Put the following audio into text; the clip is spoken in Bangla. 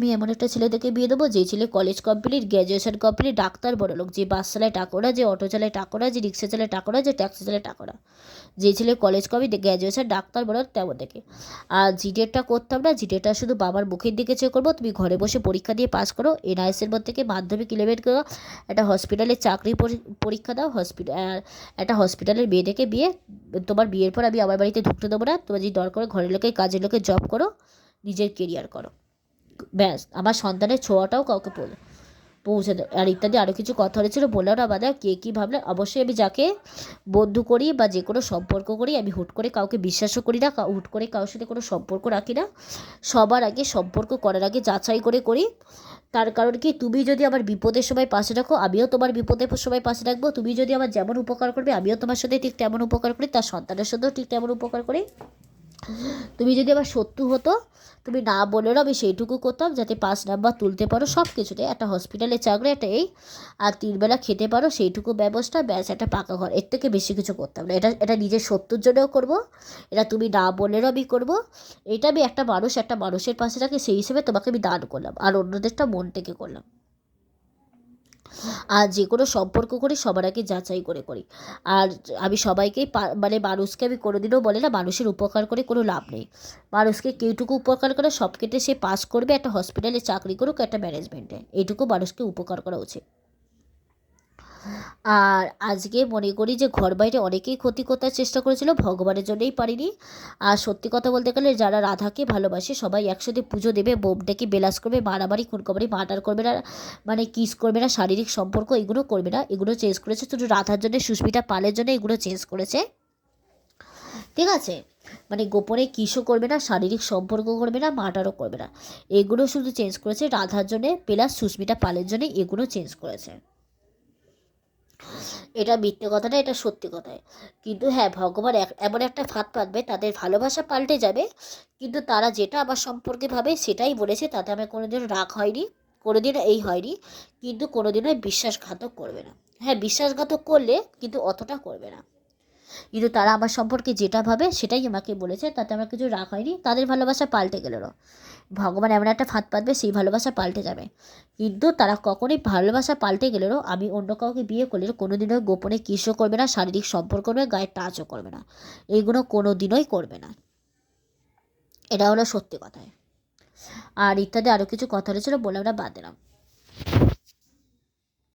আমি এমন একটা ছেলে থেকে বিয়ে দেবো যে ছেলে college complete, graduation complete, doctor, বড়লোক, যে বাস চালায় টাকা না, যে অটো চালায় টাকা না, যে রিক্সা চালায় টাকা না, যে ট্যাক্সি চালায় টাকা না, যে ছেলে কলেজ কমপ্লিট, গ্র্যাজুয়েশন, ডাক্তার, বড়লোক, তেমন দেখে। আর জিটেটা করতাম না, জিটেটা শুধু বাবার মুখের দিকে চেক করবো। তুমি ঘরে বসে পরীক্ষা দিয়ে পাস করো, এনআইএসের মধ্যে থেকে মাধ্যমিক 11 করো, একটা হসপিটালে চাকরি পরীক্ষা দাও, একটা হসপিটালের মেয়ে দেখে বিয়ে। তোমার বিয়ের পর আমি আমার বাড়িতে ঢুকতে দেবো না। তোমার যদি দরকার ঘরের লোকে কাজের লোকে জব করো, নিজের কেরিয়ার করো, ব্যাস। আমার সন্তানের ছোঁয়াটাও কাউকে পৌঁছে দেয়। আর ইত্যাদি আরও কিছু কথা হয়েছিল, বললাম না বাদা কে কী ভাবলে। অবশ্যই আমি যাকে বন্ধু করি বা যে কোনো সম্পর্ক করি, আমি হুট করে কাউকে বিশ্বাসও করি না, হুট করে কারোর সাথে কোনো সম্পর্ক রাখি না। সবার আগে সম্পর্ক করার আগে যাচাই করে করি। তার কারণ কি, তুমি যদি আমার বিপদের সময় পাশে রাখো, আমিও তোমার বিপদের সময় পাশে রাখবো। তুমি যদি আমার যেমন উপকার করবে, আমিও তোমার সাথে ঠিক তেমন উপকার করি, তার সন্তানের সাথেও ঠিক তেমন উপকার করি। তুমি যদি আমার শত্রু হতো, তুমি না বলেও আমি সেইটুকু করতাম যাতে 5 নাম্বার তুলতে পারো সব কিছুতে, একটা হসপিটালে চাকরি, একটা এই, আর 3 বেলা খেতে পারো সেইটুকু ব্যবস্থা, ব্যাস, একটা পাকা ঘর। এর থেকে বেশি কিছু করতাম না। এটা নিজের শত্রুর জন্যও করবো, এটা তুমি না বলেও আমি করবো। এটা আমি একটা মানুষের পাশে রাখি, সেই হিসেবে তোমাকে আমি দান করলাম, আর অন্যদেরটা মন থেকে করলাম। আর যে কোনো সম্পর্ক করি সবার আগে যাচাই করে করি। আর আমি সবাইকেই মানে মানুষকে আমি কোনোদিনও বলে না মানুষের উপকার করে কোনো লাভ নেই। মানুষকে কেউটুকু উপকার করে সব ক্ষেত্রে সে পাস করবে, একটা হসপিটালে চাকরি করুক, একটা ম্যানেজমেন্টে, এইটুকু মানুষকে উপকার করা উচিত। আর আজকে মনে করি যে ঘর বাইরে অনেকেই ক্ষতি করতে চেষ্টা করেছিল, ভগবানের জন্যই পারিনি। আর সত্যি কথা বলতে গেলে যারা রাধাকে ভালোবাসে সবাই একসাথে পুজো দেবে, বোম ডেকে বেলাস করবে, মারামারি খুনখামারি মার্ডার করবে না, মানে কিস করবে না, শারীরিক সম্পর্ক এগুলো করবে না, এগুলো চেঞ্জ করেছে শুধু রাধার জন্য, সুস্মিতা পালের জন্য এগুলো চেঞ্জ করেছে, ঠিক আছে? মানে গোপনে কিসও করবে না, শারীরিক সম্পর্ক করবে না, মার্ডারও করবে না, এগুলো শুধু চেঞ্জ করেছে রাধার জন্যে প্লাস সুস্মিতা পালের জন্য, এগুলো চেঞ্জ করেছে। এটা মিথ্যে কথা না, এটা সত্যি কথাই। কিন্তু হ্যাঁ, ভগবান এমন একটা ফাঁদ পাতবে, তাদের ভালোবাসা পাল্টে যাবে, কিন্তু তারা যেটা আমার সম্পর্কে ভাবে সেটাই বলেছে, তাতে আমার কোনোদিনও রাগ হয়নি, কোনোদিনও এই হয়নি, কিন্তু কোনোদিনও বিশ্বাসঘাতক করবে না। হ্যাঁ, বিশ্বাসঘাতক করলে কিন্তু অতটা করবে না, কিন্তু তারা আমার সম্পর্কে যেটা ভাবে সেটাই আমাকে বলেছে, তাতে আমার কিছু রাগ হয়নি। তাদের ভালোবাসা পাল্টে গেল না, ভগবান এমন একটা ফাঁদ পাতবে সেই ভালোবাসা পাল্টে যাবে। কিন্তু তারা কখনোই ভালোবাসা পাল্টে গেলেও আমি অন্য কাউকে বিয়ে করলে কোনোদিনও গোপনে কিসও করবে না, শারীরিক সম্পর্ক করবে, গায়ে টাচও করবে না, এগুলো কোনোদিনই করবে না। এটা হলো সত্যি কথায়। আর ইত্যাদি আরও কিছু কথা হয়েছিল, বলে আমরা বাদ দিলাম।